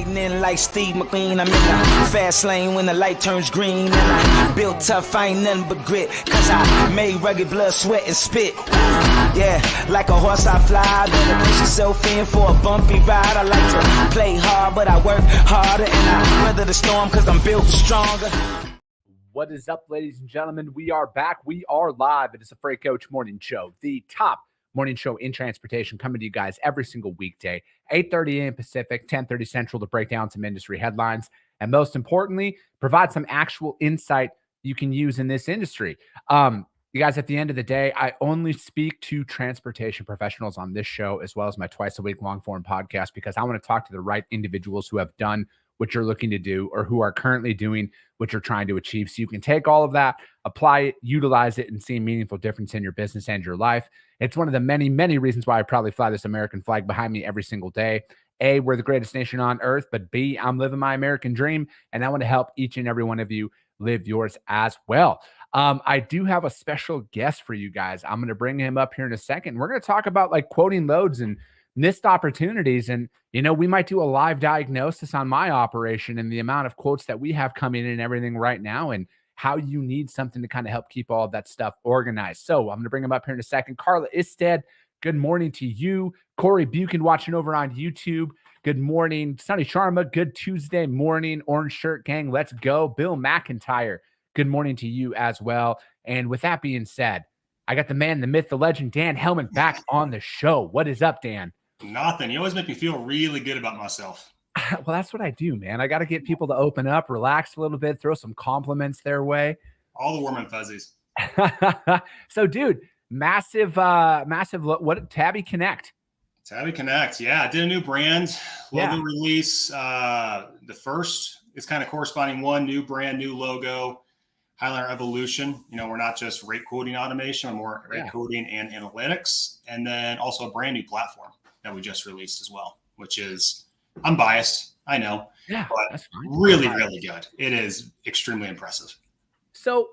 lightning like Steve McQueen. I'm in the fast lane when the light turns green. And I built tough, I ain't nothing but grit. Cause I made rugged blood, sweat, and spit. Yeah, like a horse I fly. Better push yourself in for a bumpy ride. I like to play hard, but I work harder. And I weather the storm cause I'm built stronger. What is up, ladies and gentlemen? We are back. We are live. It is the Freight Coach Morning Show, the top morning show in transportation, coming to you guys every single weekday, 8:30 a.m. Pacific, 10:30 Central, to break down some industry headlines. And most importantly, provide some actual insight you can use in this industry. You guys, at the end of the day, I only speak to transportation professionals on this show, as well as my twice a week long form podcast, because I want to talk to the right individuals who have done what you're looking to do or who are currently doing what you're trying to achieve. So you can take all of that, apply it, utilize it, and see a meaningful difference in your business and your life. It's one of the many, many reasons why I probably fly this American flag behind me every single day. A, we're the greatest nation on earth, but B, I'm living my American dream, and I want to help each and every one of you live yours as well. I do have a special guest for you guys. I'm going to bring him up here in a second. We're going to talk about like quoting loads and missed opportunities. And, you know, we might do a live diagnosis on my operation and the amount of quotes that we have coming in and everything right now, and how you need something to kind of help keep all of that stuff organized. So I'm going to bring him up here in a second. Carla Isted, good morning to you. Corey Buchan watching over on YouTube. Good morning. Sonny Sharma, good Tuesday morning. Orange Shirt Gang, let's go. Bill McIntyre, good morning to you as well. And with that being said, I got the man, the myth, the legend, Dan Hellman, back on the show. What is up, Dan? Nothing. You always make me feel really good about myself. Well, that's what I do, man. I got to get people to open up, relax a little bit, throw some compliments their way. All the warm and fuzzies. So, dude, massive, what Tabby Connect? Tabby Connect. Yeah, I did a new brand logo release. The first is kind of corresponding one, new brand, new logo, highlight our evolution. You know, we're not just rate quoting automation, we're more rate quoting and analytics. And then also a brand new platform that we just released as well, which is, I'm biased, I know, but really, really good. It is extremely impressive. So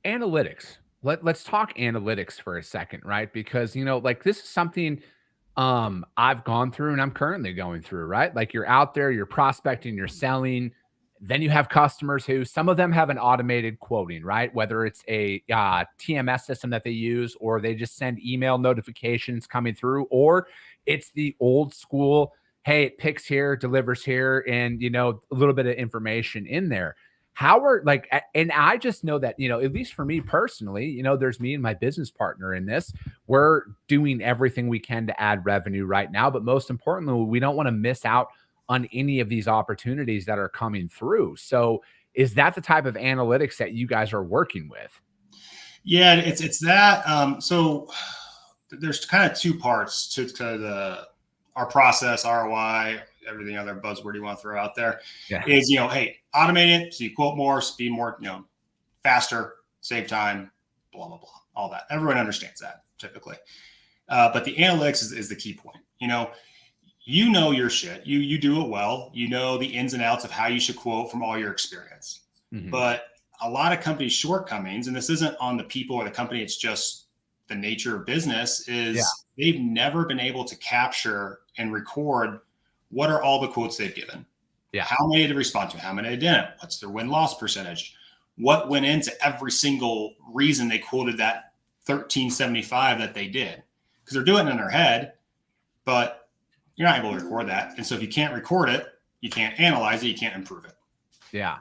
analytics, let's talk analytics for a second, right? Because, you know, like this is something I've gone through and I'm currently going through, right? Like you're out there, you're prospecting, you're selling. Then you have customers who, some of them have an automated quoting, right? Whether it's a TMS system that they use, or they just send email notifications coming through, or it's the old school, hey, it picks here, delivers here, and, you know, a little bit of information in there. How are like, and I just know that, you know, at least for me personally, you know, there's me and my business partner in this. We're doing everything we can to add revenue right now. But most importantly, we don't want to miss out on any of these opportunities that are coming through. So is that the type of analytics that you guys are working with? Yeah, it's that. So there's kind of two parts to our process, ROI, everything other buzzword you want to throw out there is, you know, hey, automate it so you quote more, speed more, you know, faster, save time, blah, blah, blah, all that. Everyone understands that typically. But the analytics is the key point. You know your shit. You do it well. You know the ins and outs of how you should quote from all your experience. Mm-hmm. But a lot of companies' shortcomings, and this isn't on the people or the company, it's just the nature of business, is they've never been able to capture and record what are all the quotes they've given. Yeah. How many did they respond to? How many didn't? What's their win-loss percentage? What went into every single reason they quoted that 1375 that they did? Because they're doing it in their head, but you're not able to record that. And so if you can't record it, you can't analyze it, you can't improve it. Yeah.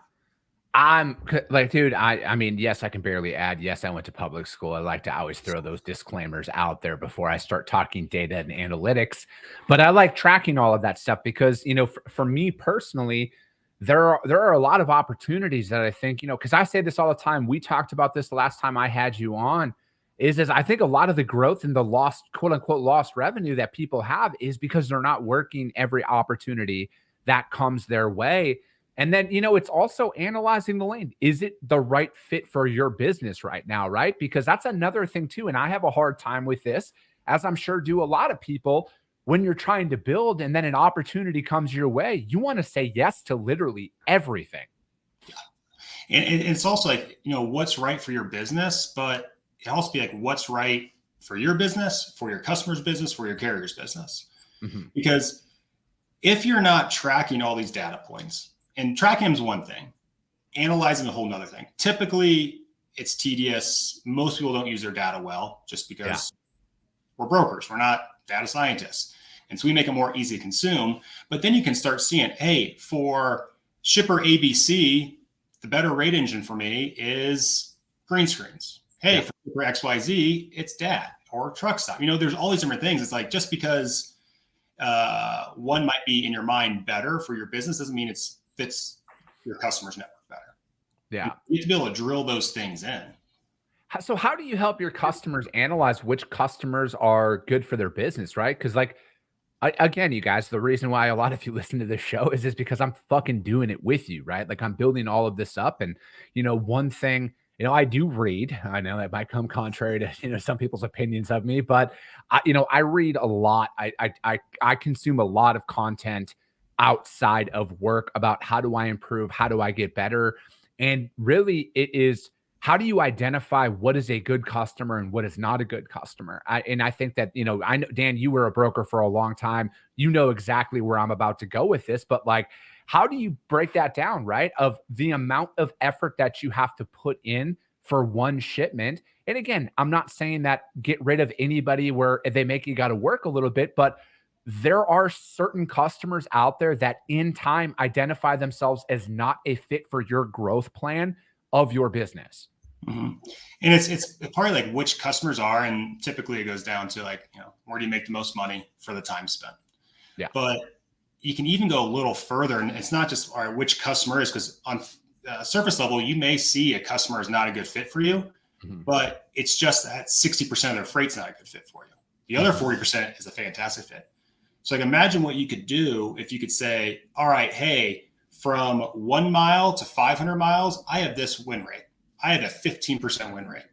I'm like, dude, I mean, yes, I can barely add. Yes, I went to public school. I like to always throw those disclaimers out there before I start talking data and analytics. But I like tracking all of that stuff because, you know, for me personally, there are a lot of opportunities that I think, you know, because I say this all the time. We talked about this the last time I had you on. Is I think a lot of the growth in the lost, quote unquote, lost revenue that people have is because they're not working every opportunity that comes their way. And then, you know, it's also analyzing the lane. Is it the right fit for your business right now, right? Because that's another thing too. And I have a hard time with this, as I'm sure do a lot of people. When you're trying to build and then an opportunity comes your way, you want to say yes to literally everything. Yeah. And it's also like, you know, what's right for your business, but it also be like what's right for your business, for your customer's business, for your carrier's business. Mm-hmm. Because if you're not tracking all these data points, and tracking them is one thing, analyzing a whole nother thing. Typically, it's tedious. Most people don't use their data well just because we're brokers. We're not data scientists. And so we make it more easy to consume. But then you can start seeing, hey, for shipper ABC, the better rate engine for me is green screens. Hey, for shipper XYZ, it's DAT or truck stop. There's all these different things. It's like just because one might be in your mind better for your business doesn't mean it fits your customer's network better. Yeah. You have to be able to drill those things in. So how do you help your customers analyze which customers are good for their business, right? Because again, you guys, the reason why a lot of you listen to this show is because I'm fucking doing it with you, right? Like I'm building all of this up. And, one thing, I do read. I know that might come contrary to, some people's opinions of me, but I read a lot. I consume a lot of content outside of work about how do I improve? How do I get better? And really it is, how do you identify what is a good customer and what is not a good customer? I think that, I know, Dan, you were a broker for a long time. You know exactly where I'm about to go with this, but how do you break that down, right? Of the amount of effort that you have to put in for one shipment. And again, I'm not saying that get rid of anybody where they make you got to work a little bit, but there are certain customers out there that in time identify themselves as not a fit for your growth plan of your business. Mm-hmm. And it's probably like which customers are, and typically it goes down to where do you make the most money for the time spent? Yeah. But you can even go a little further, and it's not just which customer is, because on surface level you may see a customer is not a good fit for you, but it's just that 60% of their freight's not a good fit for you. The other 40% is a fantastic fit. So imagine what you could do if you could say, all right, hey, from 1 mile to 500 miles, I have this win rate. I have a 15% win rate.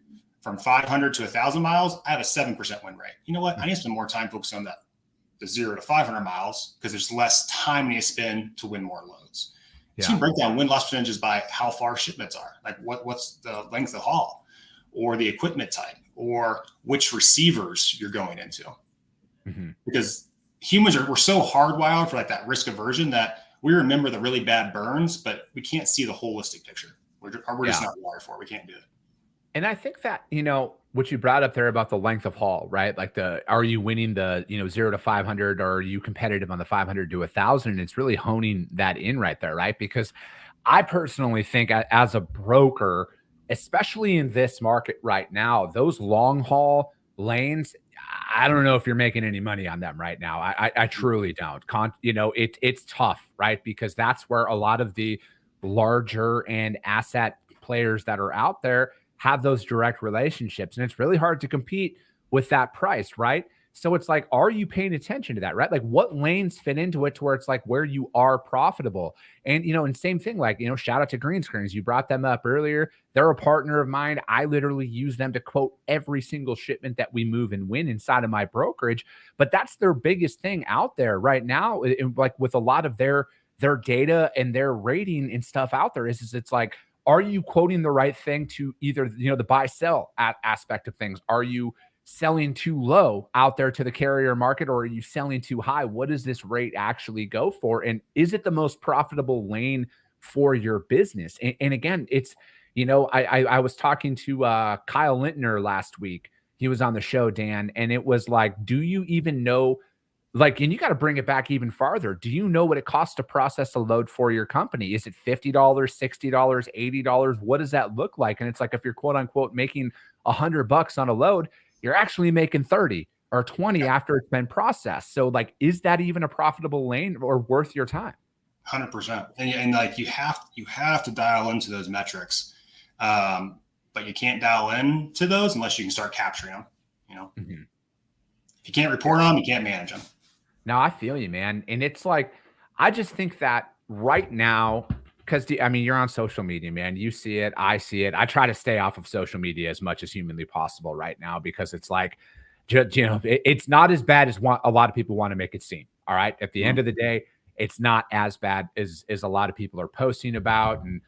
From 500 to 1,000 miles, I have a 7% win rate. You know what? I need to spend more time focusing on the 0 to 500 miles because there's less time I need to spend to win more loads. Yeah. So you can break down win-loss percentages by how far shipments are, like what's the length of haul, or the equipment type, or which receivers you're going into. Because humans we're so hardwired for that risk aversion that we remember the really bad burns, but we can't see the holistic picture. We're just not wired for it. We can't do it. And I think that, what you brought up there about the length of haul, right? Like are you winning the, 0 to 500, or are you competitive on the 500 to 1,000? And it's really honing that in right there, right? Because I personally think as a broker, especially in this market right now, those long haul lanes, I don't know if you're making any money on them right now. I truly don't. It's tough, right? Because that's where a lot of the larger and asset players that are out there have those direct relationships. And it's really hard to compete with that price, right? So it's like, are you paying attention to that, right? Like what lanes fit into it to where it's like where you are profitable? And, and same thing, shout out to Green Screens. You brought them up earlier. They're a partner of mine. I literally use them to quote every single shipment that we move and win inside of my brokerage. But that's their biggest thing out there right now. Like with a lot of their data and their rating and stuff out there is it's like, are you quoting the right thing to either, the buy sell aspect of things? Are you selling too low out there to the carrier market, or are you selling too high? What does this rate actually go for? And is it the most profitable lane for your business? And again, it's, I was talking to Kyle Lintner last week. He was on the show, Dan, and it was like, do you even know, and you got to bring it back even farther. Do you know what it costs to process a load for your company? Is it $50, $60, $80? What does that look like? And it's like, if you're quote unquote making $100 on a load, you're actually making 30 or 20 after it's been processed. So is that even a profitable lane or worth your time? 100%. And you have to dial into those metrics. But you can't dial into those unless you can start capturing them, If you can't report on them, you can't manage them. No, I feel you, man. And it's like, I just think that right now, because you're on social media, man. You see it. I see it. I try to stay off of social media as much as humanly possible right now, because it's like, it's not as bad as a lot of people want to make it seem. All right. At the end of the day, it's not as bad as a lot of people are posting about. And,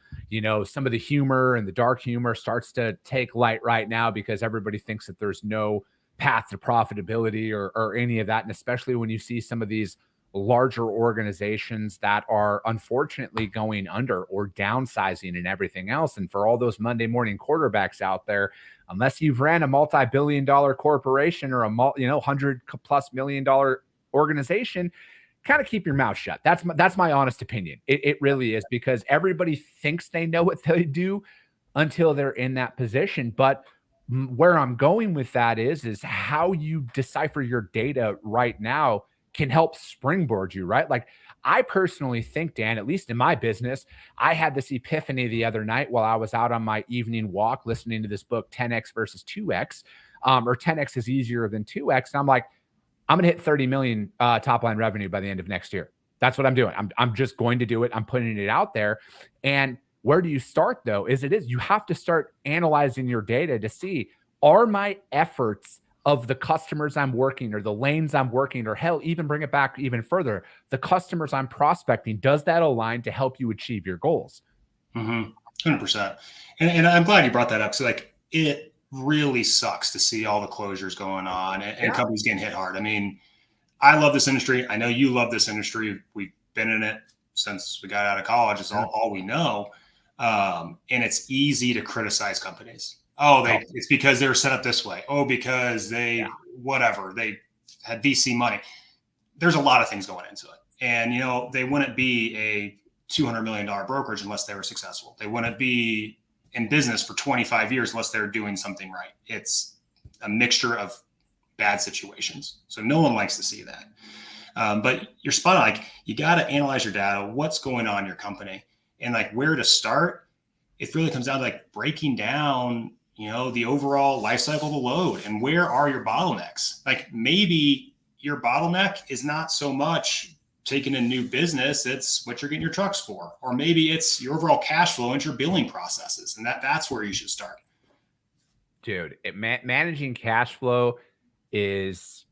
some of the humor and the dark humor starts to take light right now because everybody thinks that there's no path to profitability or any of that. And especially when you see some of these larger organizations that are unfortunately going under or downsizing and everything else. And for all those Monday morning quarterbacks out there, unless you've ran a multi-billion-dollar corporation or a $100+ million organization, kind of keep your mouth shut. That's my honest opinion. It really is, because everybody thinks they know what they do until they're in that position. But where I'm going with that is how you decipher your data right now can help springboard you, right? Like, I personally think, Dan, at least in my business, I had this epiphany the other night while I was out on my evening walk listening to this book, 10X versus 2X, or 10X is easier than 2X. And I'm like, I'm going to hit 30 million top line revenue by the end of next year. That's what I'm doing. I'm just going to do it. I'm putting it out there. And where do you start, though? You have to start analyzing your data to see, are my efforts of the customers I'm working, or the lanes I'm working, or hell, even bring it back even further, the customers I'm prospecting, does that align to help you achieve your goals? 100%. And I'm glad you brought that up. So like, it really sucks to see all the closures going on and companies getting hit hard. I mean, I love this industry. I know you love this industry. We've been in it since we got out of college. It's all we know. And it's easy to criticize companies. It's because they were set up this way. Because they had VC money. There's a lot of things going into it. And, they wouldn't be a $200 million brokerage unless they were successful. They wouldn't be in business for 25 years unless they're doing something right. It's a mixture of bad situations. So no one likes to see that. But you're spot on. Like, you got to analyze your data, what's going on in your company, and like where to start. It really comes down to like breaking down, the overall life cycle of the load, and where are your bottlenecks? Like, maybe your bottleneck is not so much taking a new business, it's what you're getting your trucks for, or maybe it's your overall cash flow and your billing processes. And that's where you should start. Dude, managing cash flow is,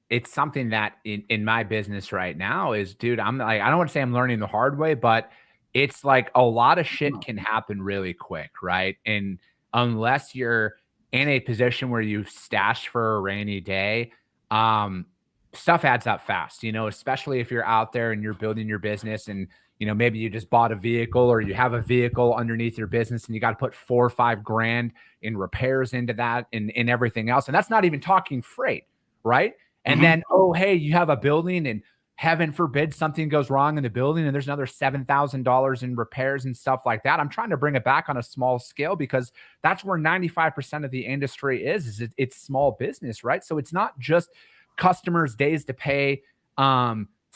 it's something that in my business right now is, dude, I'm like, I don't want to say I'm learning the hard way, but it's like a lot of shit can happen really quick, right? And unless you're in a position where you've stashed for a rainy day, stuff adds up fast, especially if you're out there and you're building your business, and, maybe you just bought a vehicle, or you have a vehicle underneath your business, and you got to put $4 or $5 grand in repairs into that and everything else. And that's not even talking freight, right? And then, hey, you have a building, and heaven forbid something goes wrong in the building, and there's another $7,000 in repairs and stuff like that. I'm trying to bring it back on a small scale, because that's where 95% of the industry is it's small business, right? So it's not just customers' days to pay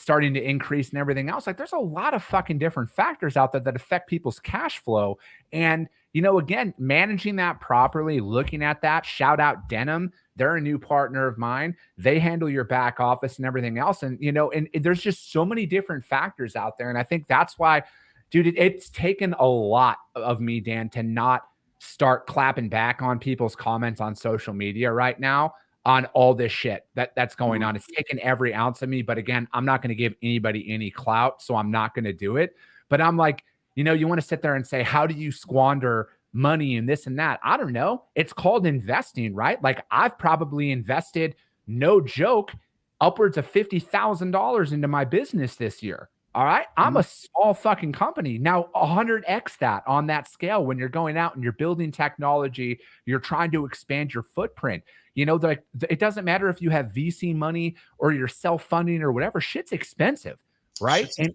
starting to increase and everything else. Like, there's a lot of fucking different factors out there that affect people's cash flow. And, again, managing that properly, looking at that, shout out Denim. They're a new partner of mine. They handle your back office and everything else. And, and there's just so many different factors out there. And I think that's why, dude, it's taken a lot of me, Dan, to not start clapping back on people's comments on social media right now on all this shit that's going on. It's taken every ounce of me. But again, I'm not going to give anybody any clout, so I'm not going to do it. But I'm like, you want to sit there and say, how do you squander money and this and that? I don't know. It's called investing, right? Like, I've probably invested, no joke, upwards of $50,000 into my business this year. All right. I'm a small fucking company. Now 100x that on that scale, when you're going out and you're building technology, you're trying to expand your footprint. It doesn't matter if you have VC money or you're self-funding or whatever, shit's expensive. Right. And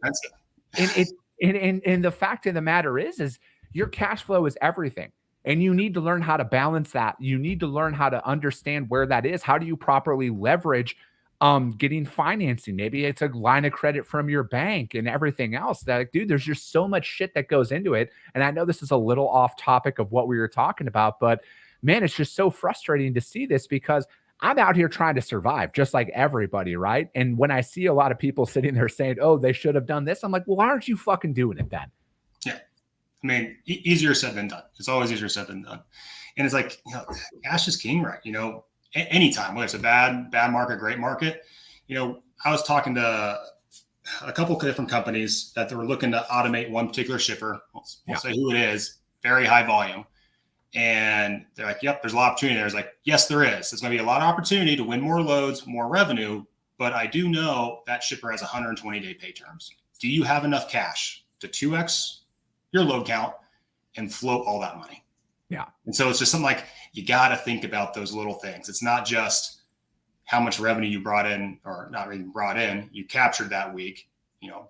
the fact of the matter is your cash flow is everything. And you need to learn how to balance that. You need to learn how to understand where that is. How do you properly leverage getting financing? Maybe it's a line of credit from your bank and everything else. That, dude, there's just so much shit that goes into it. And I know this is a little off topic of what we were talking about, but man, it's just so frustrating to see this, because I'm out here trying to survive just like everybody, right? And when I see a lot of people sitting there saying, oh, they should have done this, I'm like, well, why aren't you fucking doing it then? Yeah. I mean, easier said than done. It's always easier said than done. And it's like, cash is king, right? Anytime, whether it's a bad market, great market. I was talking to a couple of different companies that they were looking to automate one particular shipper. We'll say who it is, very high volume. And they're like, yep, there's a lot of opportunity there. It's like, yes, there is. There's going to be a lot of opportunity to win more loads, more revenue, but I do know that shipper has 120-day pay terms. Do you have enough cash to 2x your load count and float all that money? Yeah. And so it's just something like, you got to think about those little things. It's not just how much revenue you brought in, or not really brought in, you captured that week,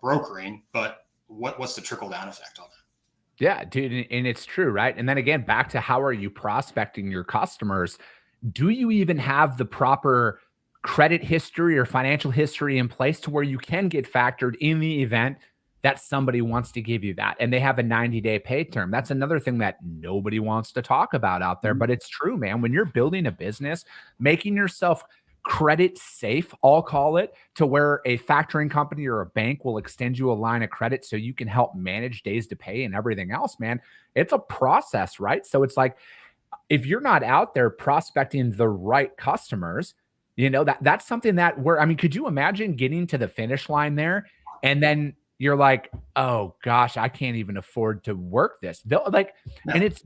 brokering, but what's the trickle down effect on that? Yeah, dude. And it's true, right? And then again, back to how are you prospecting your customers? Do you even have the proper credit history or financial history in place to where you can get factored in the event that somebody wants to give you that and they have a 90-day pay term? That's another thing that nobody wants to talk about out there, but it's true, man. When you're building a business, making yourself credit safe, I'll call it, to where a factoring company or a bank will extend you a line of credit so you can help manage days to pay and everything else, man. It's a process, right? So it's like, if you're not out there prospecting the right customers, that's something that could you imagine getting to the finish line there and then you're like, oh gosh, I can't even afford to work this. And it's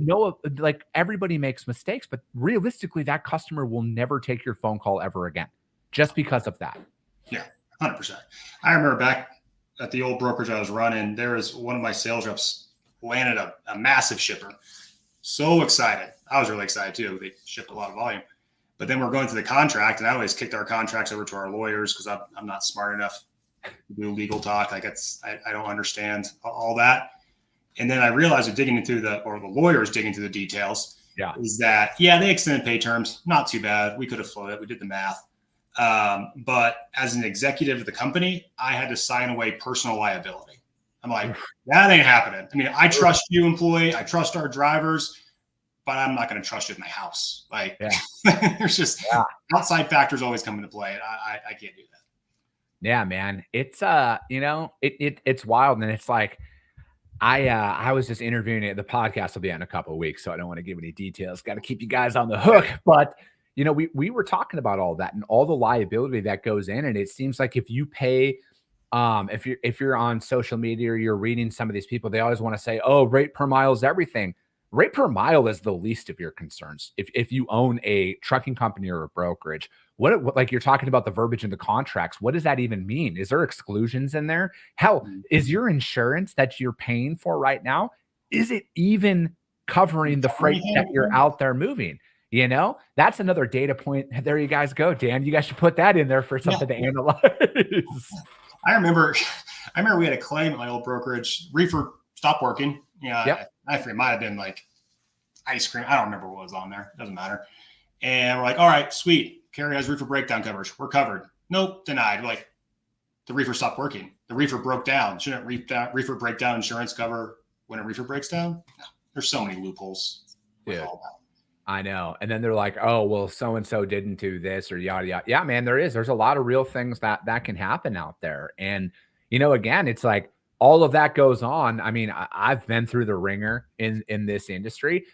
everybody makes mistakes, but realistically, that customer will never take your phone call ever again, just because of that. Yeah, 100%. I remember back at the old brokerage I was running, there was one of my sales reps landed a massive shipper. So excited. I was really excited too. They shipped a lot of volume. But then we're going through the contract, and I always kicked our contracts over to our lawyers because I'm not smart enough to do legal talk. I don't understand all that. And then I realized the lawyers digging through the details. Yeah. Is that, they extended pay terms, not too bad. We could have floated. We did the math. But as an executive of the company, I had to sign away personal liability. I'm like, that ain't happening. I mean, I trust you, employee. I trust our drivers, but I'm not going to trust you with my house. There's just outside factors always come into play. I can't do that. Yeah, man. It's it's wild. And it's like, I was just interviewing it. The podcast will be out in a couple of weeks, so I don't want to give any details. Got to keep you guys on the hook. But we were talking about all that and all the liability that goes in. And it seems like if you pay, if you're on social media or you're reading some of these people, they always want to say, oh, rate per mile is everything. Rate per mile is the least of your concerns. If you own a trucking company or a brokerage, what like you're talking about the verbiage in the contracts, what does that even mean? Is there exclusions in there? Hell, is your insurance that you're paying for right now, is it even covering the freight that you're out there moving? That's another data point. There you guys go, Dan. You guys should put that in there for something to analyze. I remember we had a claim at my old brokerage. Reefer stopped working. I forget, it might have been like ice cream. I don't remember what was on there. Doesn't matter. And we're like, all right, sweet. Carrier has reefer breakdown coverage. We're covered. Nope, denied. We're like, the reefer stopped working. The reefer broke down. Shouldn't reefer breakdown insurance cover when a reefer breaks down? No. There's so many loopholes. Yeah, I know. And then they're like, oh, well, so-and-so didn't do this or yada, yada. Yeah, man, there's a lot of real things that can happen out there. And, again, it's like, all of that goes on. I mean, I've been through the ringer in this industry.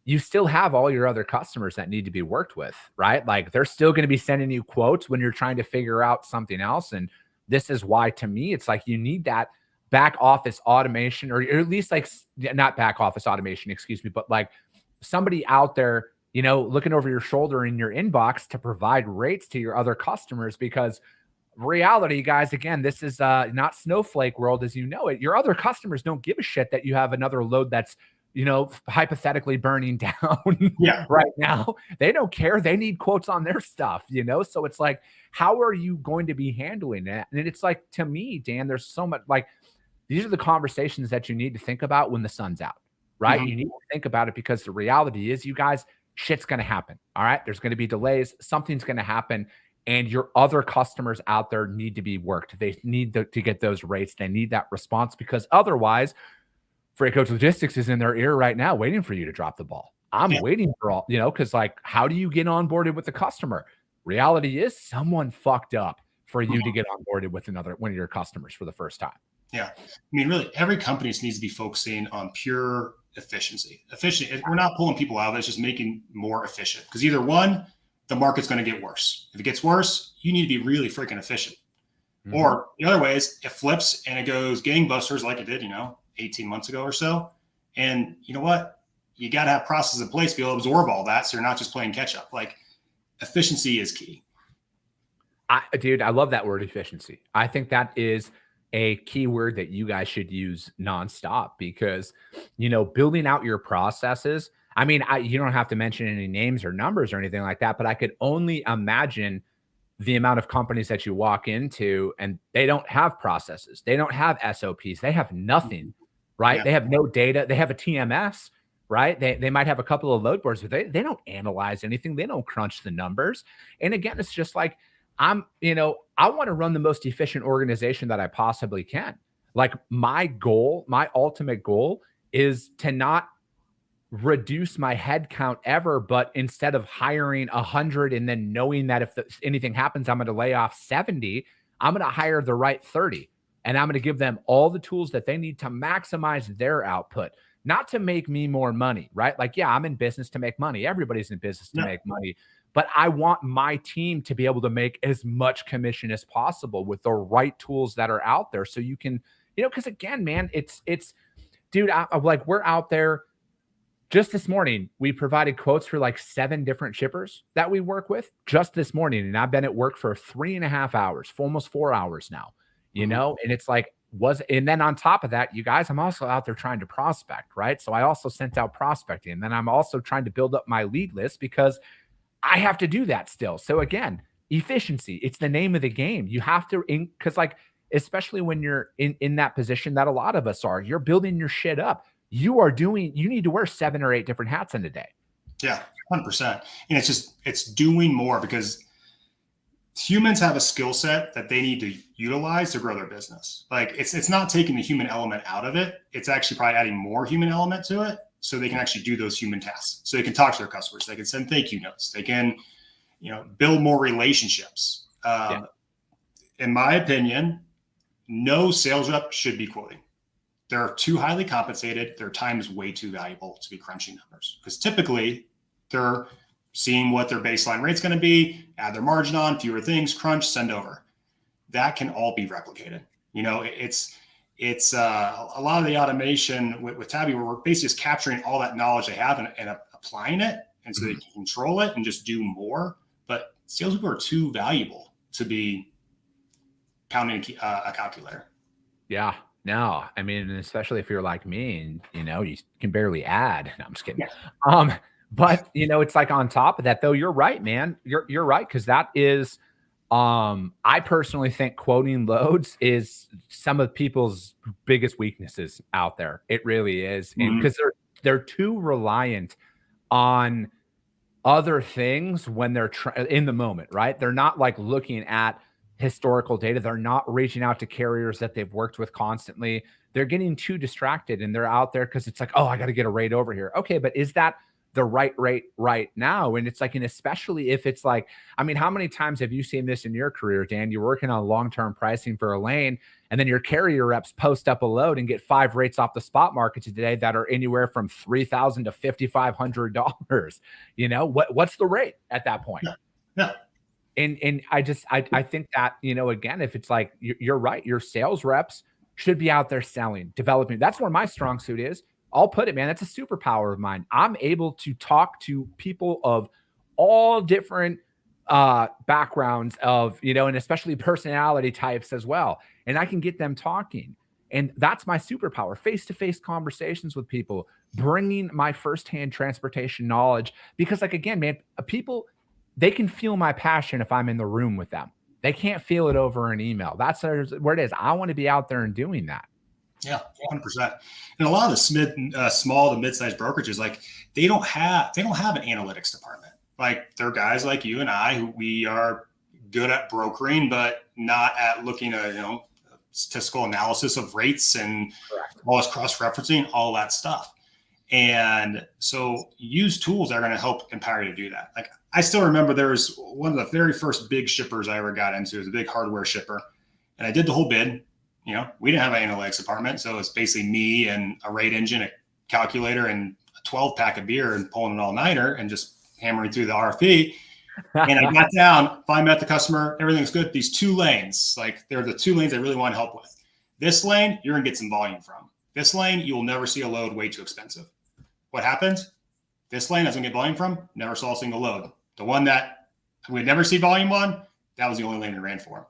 You still have all your other customers that need to be worked with, right? Like they're still going to be sending you quotes when you're trying to figure out something else. And this is why, to me, it's like you need that back office automation, or at least like not back office automation, excuse me, but like somebody out there, looking over your shoulder in your inbox to provide rates to your other customers, because reality, guys, again, this is not snowflake world as you know it. Your other customers don't give a shit that you have another load that's hypothetically burning down right now. They don't care. They need quotes on their stuff, so it's like, how are you going to be handling that? And it's like, to me, Dan, there's so much, like, these are the conversations that you need to think about when the sun's out, right? You need to think about it, because the reality is, you guys, shit's going to happen. All right. There's going to be delays. Something's going to happen. And your other customers out there need to be worked. They need to get those rates. They need that response, because otherwise, Freight Coach Logistics is in their ear right now waiting for you to drop the ball. I'm waiting for all, because like, how do you get onboarded with the customer? Reality is, someone fucked up for you to get onboarded with one of your customers for the first time. Yeah. I mean, really, every company needs to be focusing on pure efficiency. We're not pulling people out. It's just making more efficient, because either one, the market's going to get worse. If it gets worse, you need to be really freaking efficient. Or the other way is, it flips and it goes gangbusters like it did, 18 months ago or so. And you know what? You got to have processes in place to be able to absorb all that, so you're not just playing catch up. Like, efficiency is key. Dude, I love that word efficiency. I think that is a key word that you guys should use nonstop because, building out your processes. I mean, you don't have to mention any names or numbers or anything like that, but I could only imagine the amount of companies that you walk into and they don't have processes. They don't have SOPs. They have nothing, right? Yeah. They have no data. They have a TMS, right? They might have a couple of load boards, but they don't analyze anything. They don't crunch the numbers. And again, it's just like, I want to run the most efficient organization that I possibly can. Like my ultimate goal is to not reduce my head count ever, but instead of hiring 100 and then knowing that if anything happens, I'm going to lay off 70, I'm going to hire the right 30. And I'm going to give them all the tools that they need to maximize their output, not to make me more money, right? Like, yeah, I'm in business to make money. Everybody's in business to make money. But I want my team to be able to make as much commission as possible with the right tools that are out there. So you can, because again, man, it's, dude, like we're out there. Just this morning, we provided quotes for like 7 different shippers that we work with just this morning. And I've been at work for 3.5 hours, for almost 4 hours now, and it's like, and then on top of that, you guys, I'm also out there trying to prospect, right? So I also sent out prospecting. And then I'm also trying to build up my lead list because I have to do that still. So again, efficiency, it's the name of the game. You have to, because like, especially when you're in that position that a lot of us are, you're building your shit up. You need to wear 7 or 8 different hats in a day. Yeah, 100%. And it's doing more because humans have a skill set that they need to utilize to grow their business. Like it's not taking the human element out of it. It's actually probably adding more human element to it so they can actually do those human tasks. So they can talk to their customers. They can send thank you notes. They can, build more relationships. In my opinion, no sales rep should be quoting. They're too highly compensated. Their time is way too valuable to be crunching numbers because typically they're seeing what their baseline rate's going to be, add their margin on, fewer things, crunch, send over. That can all be replicated. It's a lot of the automation with Tabby, where we're basically just capturing all that knowledge they have and applying it, and so they can control it and just do more. But salespeople are too valuable to be pounding a calculator. Yeah. No, I mean, especially if you're like me and, you can barely add. No, I'm just kidding. Yeah. But it's like on top of that though, you're right, man. You're right. Cause that is, I personally think quoting loads is some of people's biggest weaknesses out there. It really is. And because they're too reliant on other things when they're in the moment, right? They're not like looking at historical data. They're not reaching out to carriers that they've worked with constantly. They're getting too distracted and they're out there because it's like, oh, I got to get a rate over here. Okay, but is that the right rate right now? And it's like, and especially if it's like, I mean, how many times have you seen this in your career, Dan? You're working on long-term pricing for a lane, and then your carrier reps post up a load and get 5 rates off the spot market today that are anywhere from $3,000 to $5,500. What's the rate at that point? Yeah. And I think that, again, if it's like, you're right, your sales reps should be out there selling, developing. That's where my strong suit is. I'll put it, man. That's a superpower of mine. I'm able to talk to people of all different backgrounds and especially personality types as well. And I can get them talking. And that's my superpower, face-to-face conversations with people, bringing my firsthand transportation knowledge. Because like, again, man, people, they can feel my passion if I'm in the room with them. They can't feel it over an email. That's where it is. I want to be out there and doing that. Yeah, 100%. And a lot of the small to mid-sized brokerages, like they don't have an analytics department. Like they're guys like you and I who we are good at brokering, but not at looking at statistical analysis of rates and all this cross-referencing, all that stuff. And so use tools that are going to help empower you to do that. Like I still remember there was one of the very first big shippers I ever got into. It was a big hardware shipper. And I did the whole bid. We didn't have an analytics department. So it's basically me and a rate engine, a calculator, and a 12-pack of beer and pulling an all-nighter and just hammering through the RFP. And I got down, finally met the customer. Everything's good. These 2 lanes, like they're the 2 lanes I really want help with. This lane, you're going to get some volume from. This lane, you will never see a load, way too expensive. What happened? This lane I was going to get volume from, never saw a single load. The one that we'd never see volume on, That was the only lane we ran for him.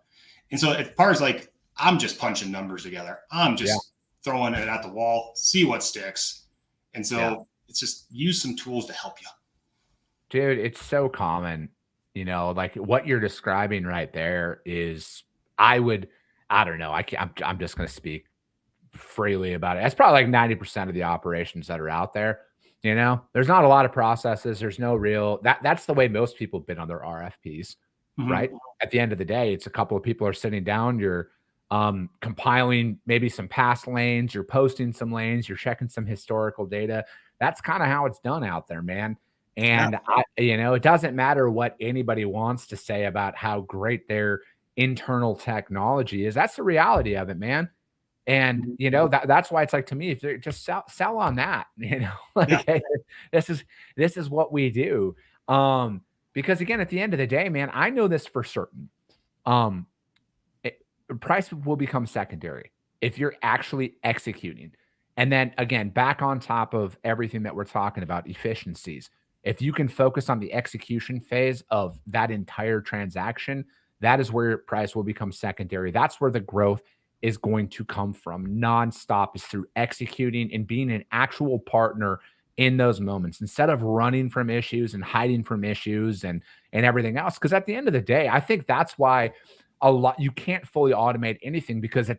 And so as far as like, I'm just punching numbers together. I'm just throwing it at the wall, see what sticks. And so it's just use some tools to help you. Dude, it's so common, like what you're describing right there is I don't know. I'm just going to speak freely about it. That's probably like 90% of the operations that are out there. There's not a lot of processes. There's no real that's the way most people bid on their RFPs, right? At the end of the day, it's a couple of people are sitting down, you're compiling maybe some past lanes, you're posting some lanes, you're checking some historical data. That's kind of how it's done out there, man. And it doesn't matter what anybody wants to say about how great their internal technology is. That's the reality of it, man. And that's why it's like, to me, if they're just sell on that, hey, this is what we do. Because again, at the end of the day, man, I know this for certain. Price will become secondary if you're actually executing. And then again, back on top of everything that we're talking about, efficiencies. If you can focus on the execution phase of that entire transaction, that is where price will become secondary. That's where the growth is going to come from nonstop, is through executing and being an actual partner in those moments instead of running from issues and hiding from issues and everything else. Because at the end of the day, I think that's why you can't fully automate anything, because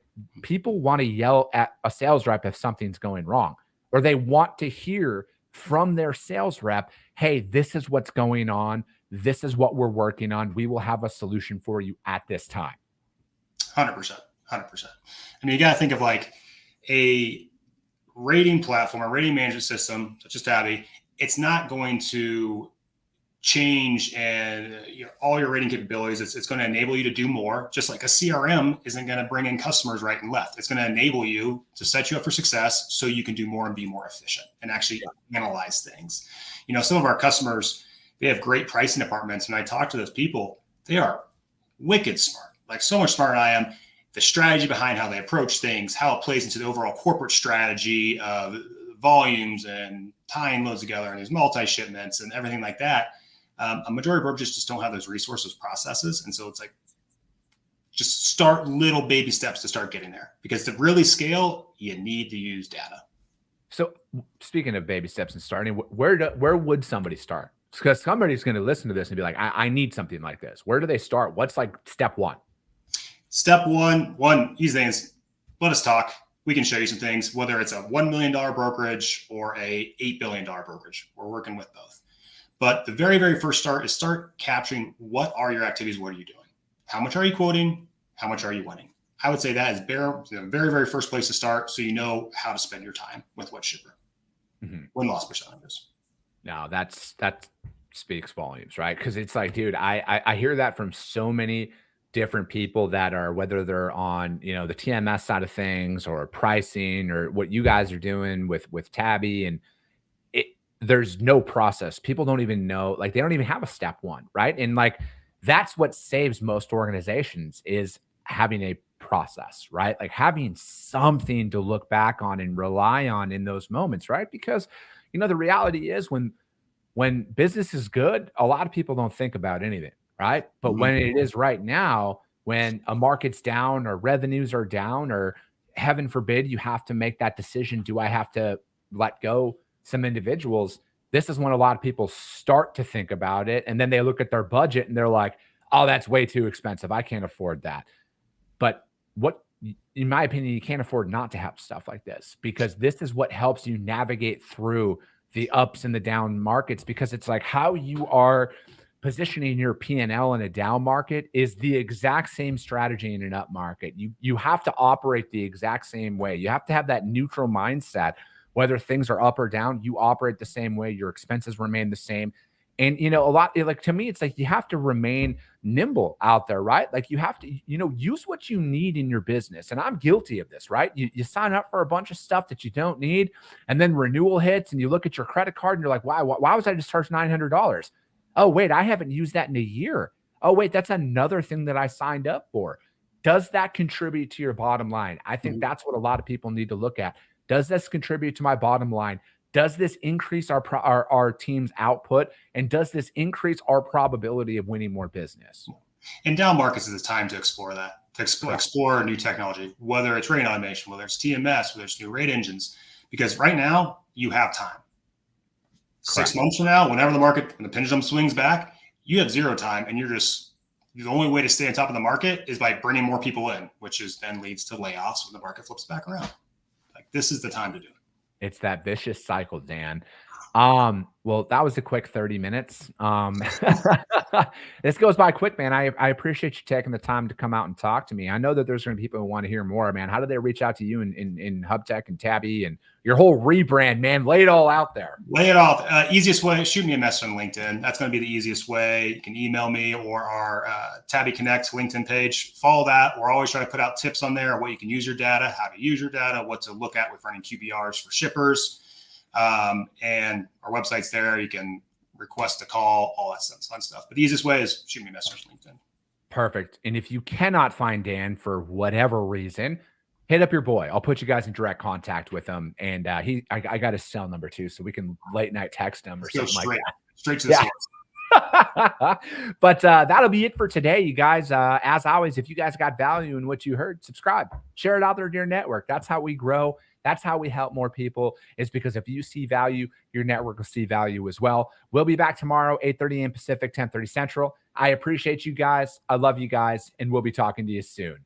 people want to yell at a sales rep if something's going wrong, or they want to hear from their sales rep, hey, this is what's going on. This is what we're working on. We will have a solution for you at this time. 100%. I mean, you got to think of like a rating platform, a rating management system, such as Tabby. It's not going to change and all your rating capabilities. It's going to enable you to do more. Just like a CRM isn't going to bring in customers right and left. It's going to enable you to set you up for success so you can do more and be more efficient and actually analyze things. Some of our customers, they have great pricing departments. And I talk to those people, they are wicked smart, like so much smarter than I am. The strategy behind how they approach things, how it plays into the overall corporate strategy of volumes and tying loads together and these multi-shipments and everything like that. A majority of brokerages just don't have those resources, processes. And so it's like, just start little baby steps to start getting there, because to really scale, you need to use data. So speaking of baby steps and starting, where would somebody start? Because somebody's going to listen to this and be like, I need something like this. Where do they start? What's like step one? Step one easy thing is, let us talk. We can show you some things, whether it's a $1 million brokerage or a $8 billion brokerage. We're working with both. But the very, very first start capturing what are your activities, what are you doing? How much are you quoting? How much are you winning? I would say that is the very, very first place to start, so you know how to spend your time with what shipper. Win-loss percentages. Now that speaks volumes, right? Because it's like, dude, I hear that from so many different people that are, whether they're on, the TMS side of things or pricing or what you guys are doing with Tabby, and there's no process. People don't even know, like, they don't even have a step one, right? And like, that's what saves most organizations, is having a process, right? Like having something to look back on and rely on in those moments, right? Because, the reality is when business is good, a lot of people don't think about anything, right? But when it is right now, when a market's down or revenues are down, or heaven forbid, you have to make that decision, do I have to let go some individuals? This is when a lot of people start to think about it. And then they look at their budget and they're like, oh, that's way too expensive. I can't afford that. But in my opinion, you can't afford not to have stuff like this, because this is what helps you navigate through the ups and the down markets, because it's like how you are positioning your P&L in a down market is the exact same strategy in an up market. You have to operate the exact same way. You have to have that neutral mindset. Whether things are up or down, you operate the same way. Your expenses remain the same. And, to me, it's like you have to remain nimble out there, right? Like you have to, use what you need in your business. And I'm guilty of this, right? You sign up for a bunch of stuff that you don't need, and then renewal hits and you look at your credit card and you're like, why was I just charged $900? Oh, wait, I haven't used that in a year. Oh, wait, that's another thing that I signed up for. Does that contribute to your bottom line? I think that's what a lot of people need to look at. Does this contribute to my bottom line? Does this increase our team's output? And does this increase our probability of winning more business? And down markets is the time to explore that, to explore new technology, whether it's rate automation, whether it's TMS, whether it's new rate engines, because right now you have time. 6 months from now, when the pendulum swings back, you have zero time, and the only way to stay on top of the market is by bringing more people in, which then leads to layoffs when the market flips back around. Like, this is the time to do it. It's that vicious cycle, Dan. Well, that was a quick 30 minutes. This goes by quick, man. I appreciate you taking the time to come out and talk to me. I know that there's going to be people who want to hear more, man. How do they reach out to you in HubTech and Tabby and your whole rebrand, man? Lay it all out there. Lay it off. Easiest way, shoot me a message on LinkedIn. That's going to be the easiest way. You can email me or our Tabby Connect LinkedIn page. Follow that. We're always trying to put out tips on there, what you can use your data, how to use your data, what to look at with running QBRs for shippers. And our website's there. You can request a call, all that fun stuff. But the easiest way is shoot me a message on LinkedIn. Perfect. And if you cannot find Dan for whatever reason, hit up your boy. I'll put you guys in direct contact with him. And I got his cell number too, so we can late night text him or something like that. Straight to the source. But that'll be it for today, you guys. As always, if you guys got value in what you heard, subscribe, share it out there to your network. That's how we grow. That's how we help more people, is because if you see value, your network will see value as well. We'll be back tomorrow, 8:30 a.m. Pacific, 10:30 Central. I appreciate you guys. I love you guys, and we'll be talking to you soon.